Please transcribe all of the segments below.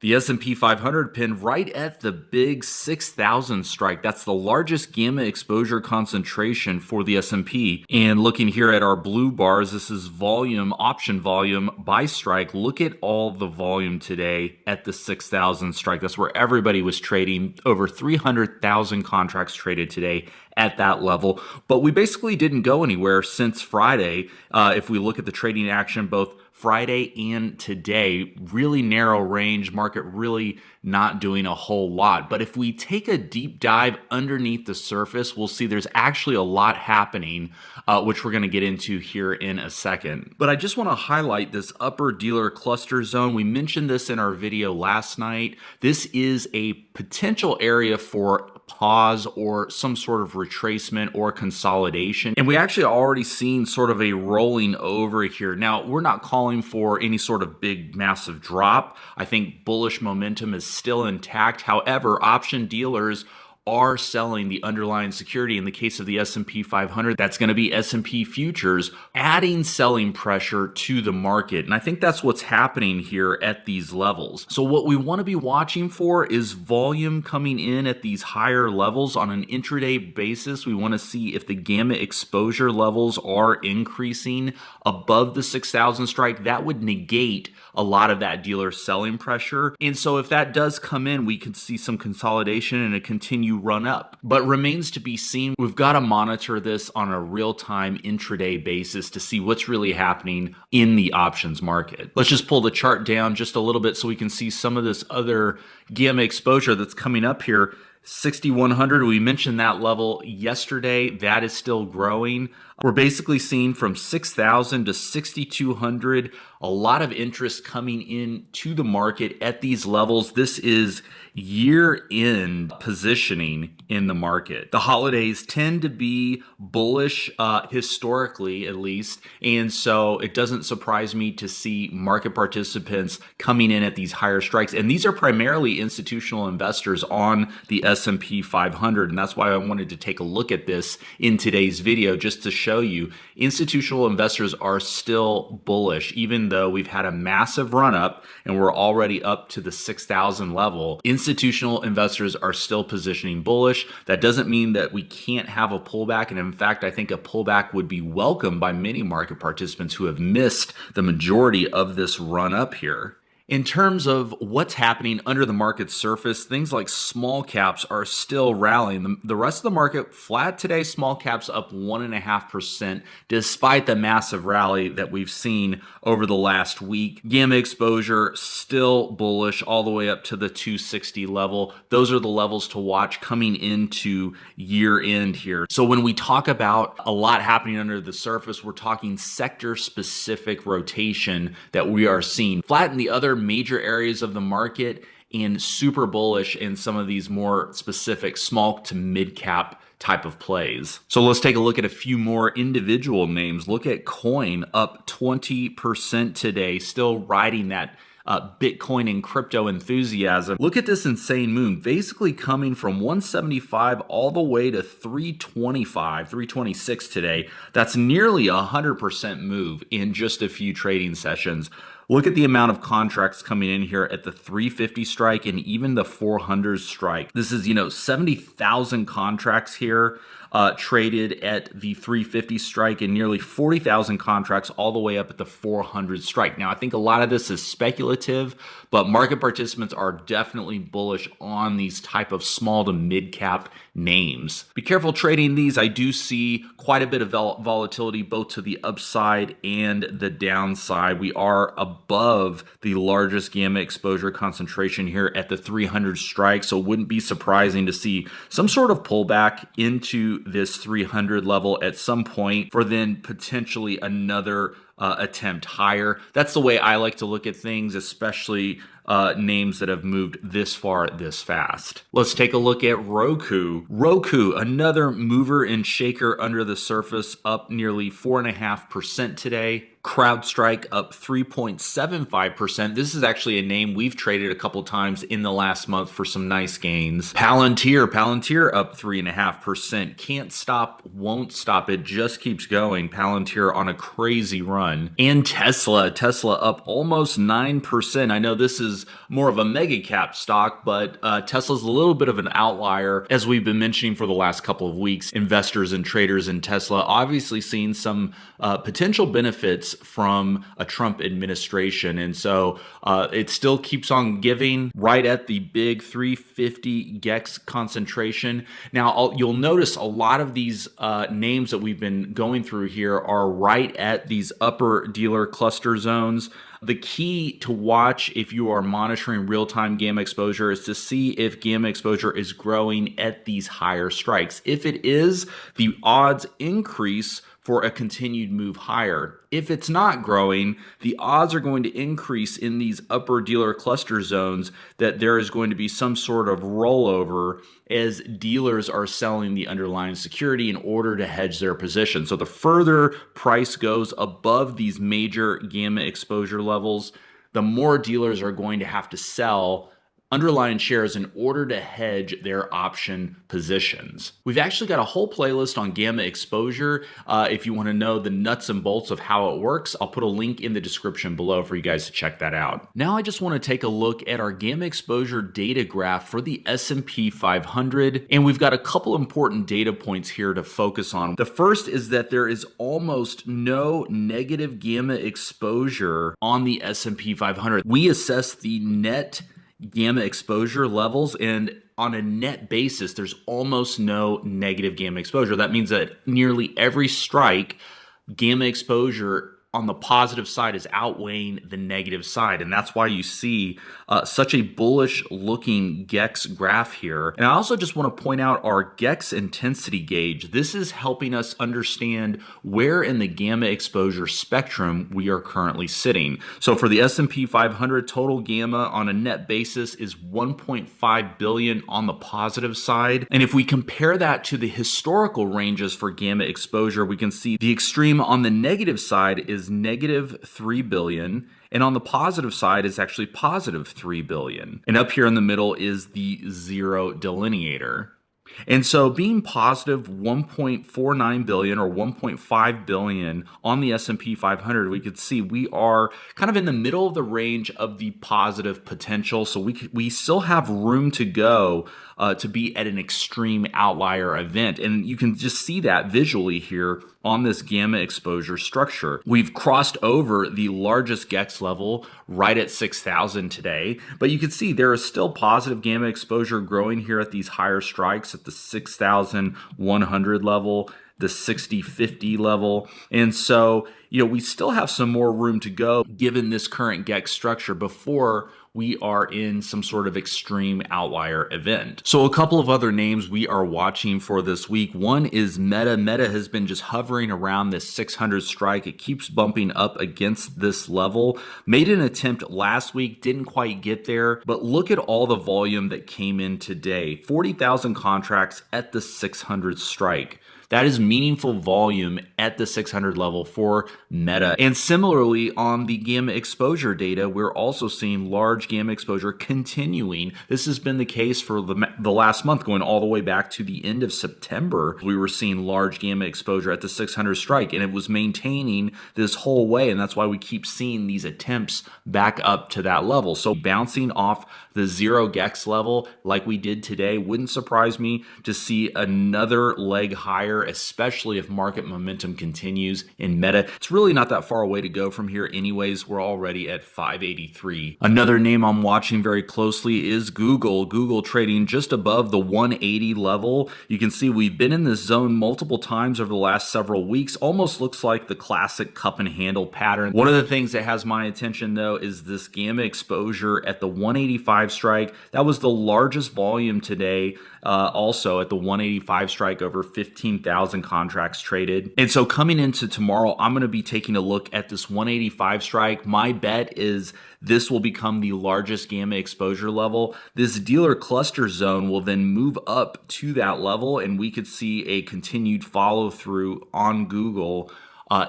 The S&P 500 pinned right at the big 6,000 strike. That's the largest gamma exposure concentration for the S&P. And looking here at our blue bars, this is volume, option volume by strike. Look at all the volume today at the 6,000 strike. That's where everybody was trading. Over 300,000 contracts traded today at that level. But we basically didn't go anywhere since Friday. If we look at the trading action, both Friday and today, really narrow range, market really not doing a whole lot. But if we take a deep dive underneath the surface, we'll see there's actually a lot happening, which we're going to get into here in a second. But I just want to highlight this upper dealer cluster zone. We mentioned this in our video last night. This is a potential area for pause or some sort of retracement or consolidation. And we actually already seen sort of a rolling over here. Now, we're not calling for any sort of big, massive drop. I think bullish momentum is still intact. However, option dealers are selling the underlying security. In the case of the S&P 500, that's going to be S&P futures, adding selling pressure to the market. And I think that's what's happening here at these levels. So what we want to be watching for is volume coming in at these higher levels on an intraday basis. We want to see if the gamma exposure levels are increasing above the 6,000 strike. That would negate a lot of that dealer selling pressure. And so if that does come in, we could see some consolidation and a continued run up. But remains to be seen. We've got to monitor this on a real-time intraday basis to see what's really happening in the options market. Let's just pull the chart down just a little bit so we can see some of this other gamma exposure that's coming up here. 6,100, we mentioned that level yesterday. That is still growing. We're basically seeing from 6,000 to 6,200, a lot of interest coming in to the market at these levels. This is year-end positioning in the market. The holidays tend to be bullish, historically at least, and so it doesn't surprise me to see market participants coming in at these higher strikes. And these are primarily institutional investors on the S&P 500, and that's why I wanted to take a look at this in today's video, just to show you institutional investors are still bullish, even though we've had a massive run up and we're already up to the 6,000 level. Institutional investors are still positioning bullish. That doesn't mean that we can't have a pullback. And in fact, I think a pullback would be welcomed by many market participants who have missed the majority of this run up here. In terms of what's happening under the market surface, things like small caps are still rallying. The rest of the market flat today, small caps up 1.5% despite the massive rally that we've seen over the last week. Gamma exposure still bullish all the way up to the 260 level. Those are the levels to watch coming into year end here. So when we talk about a lot happening under the surface, we're talking sector specific rotation that we are seeing. Flat in the other major areas of the market and super bullish in some of these more specific small to mid cap type of plays. So let's take a look at a few more individual names. Look at coin up 20% today, still riding that Bitcoin and crypto enthusiasm. Look at this insane move, basically coming from 175 all the way to 325, 326 today. That's nearly a 100% move in just a few trading sessions. Look at the amount of contracts coming in here at the 350 strike and even the 400 strike. This is, 70,000 contracts here traded at the 350 strike and nearly 40,000 contracts all the way up at the 400 strike. Now, I think a lot of this is speculative, but market participants are definitely bullish on these type of small to mid cap names. Be careful trading these. I do see quite a bit of volatility both to the upside and the downside. We are above the largest gamma exposure concentration here at the 300 strike, so it wouldn't be surprising to see some sort of pullback into this 300 level at some point for then potentially another attempt higher. That's the way I like to look at things, especially names that have moved this far this fast. Let's take a look at Roku. Roku, another mover and shaker under the surface, up nearly 4.5% today. CrowdStrike up 3.75%. This is actually a name we've traded a couple times in the last month for some nice gains. Palantir up 3.5%. Can't stop, won't stop. It just keeps going. Palantir on a crazy run. run. And Tesla up almost 9%. I know this is more of a mega cap stock, but Tesla's a little bit of an outlier. As we've been mentioning for the last couple of weeks, investors and traders in Tesla obviously seeing some potential benefits from a Trump administration. And so it still keeps on giving right at the big 350 GEX concentration. Now, you'll notice a lot of these names that we've been going through here are right at these upper dealer cluster zones. The key to watch if you are monitoring real-time gamma exposure is to see if gamma exposure is growing at these higher strikes. If it is, the odds increase for a continued move higher. If it's not growing, the odds are going to increase in these upper dealer cluster zones that there is going to be some sort of rollover as dealers are selling the underlying security in order to hedge their position. So the further price goes above these major gamma exposure levels, the more dealers are going to have to sell underlying shares in order to hedge their option positions. We've actually got a whole playlist on gamma exposure. If you want to know the nuts and bolts of how it works, I'll put a link in the description below for you guys to check that out. Now I just want to take a look at our gamma exposure data graph for the S&P 500, and we've got a couple important data points here to focus on. The first is that there is almost no negative gamma exposure on the S&P 500. We assess the net gamma exposure levels, and on a net basis, there's almost no negative gamma exposure. That means that nearly every strike, gamma exposure on the positive side is outweighing the negative side. And that's why you see such a bullish looking GEX graph here. And I also just want to point out our GEX intensity gauge. This is helping us understand where in the gamma exposure spectrum we are currently sitting. So for the S&P 500, total gamma on a net basis is 1.5 billion on the positive side. And if we compare that to the historical ranges for gamma exposure, we can see the extreme on the negative side is negative 3 billion, and on the positive side is actually positive 3 billion. And up here in the middle is the zero delineator. And so being positive 1.49 billion or 1.5 billion on the S&P 500, we could see we are kind of in the middle of the range of the positive potential. So we still have room to go to be at an extreme outlier event. And you can just see that visually here on this gamma exposure structure. We've crossed over the largest GEX level right at 6,000 today, but you can see there is still positive gamma exposure growing here at these higher strikes at the 6,100 level, the 6050 level. And so, we still have some more room to go given this current GEX structure before we are in some sort of extreme outlier event. So a couple of other names we are watching for this week. One is Meta. Meta has been just hovering around this 600 strike. It keeps bumping up against this level. Made an attempt last week, didn't quite get there, but look at all the volume that came in today. 40,000 contracts at the 600 strike. That is meaningful volume at the 600 level for Meta. And similarly, on the gamma exposure data, we're also seeing large gamma exposure continuing. This has been the case for the last month, going all the way back to the end of September. We were seeing large gamma exposure at the 600 strike, and it was maintaining this whole way. And that's why we keep seeing these attempts back up to that level. So bouncing off the zero GEX level like we did today wouldn't surprise me to see another leg higher, especially if market momentum continues in Meta. It's really not that far away to go from here anyways. We're already at 583. Another name I'm watching very closely is Google. Google trading just above the 180 level. You can see we've been in this zone multiple times over the last several weeks. Almost looks like the classic cup and handle pattern. One of the things that has my attention though is this gamma exposure at the 185 strike. That was the largest volume today, also at the 185 strike, over 15,000 contracts traded. And so coming into tomorrow, I'm going to be taking a look at this 185 strike. My bet is this will become the largest gamma exposure level. This dealer cluster zone will then move up to that level, and we could see a continued follow through on Google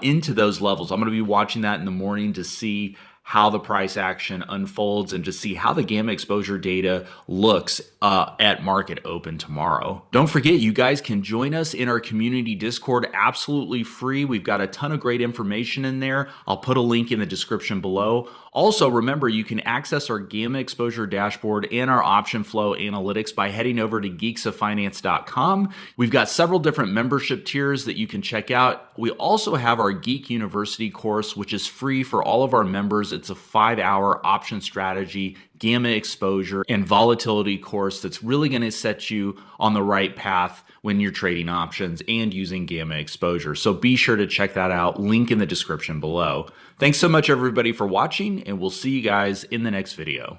into those levels. I'm going to be watching that in the morning to see how the price action unfolds and to see how the gamma exposure data looks at market open tomorrow. Don't forget, you guys can join us in our community Discord absolutely free. We've got a ton of great information in there. I'll put a link in the description below. Also, remember, you can access our gamma exposure dashboard and our option flow analytics by heading over to geeksoffinance.com. We've got several different membership tiers that you can check out. We also have our Geek University course, which is free for all of our members. It's a 5-hour option strategy, gamma exposure, and volatility course that's really going to set you on the right path when you're trading options and using gamma exposure. So be sure to check that out. Link in the description below. Thanks so much, everybody, for watching, and we'll see you guys in the next video.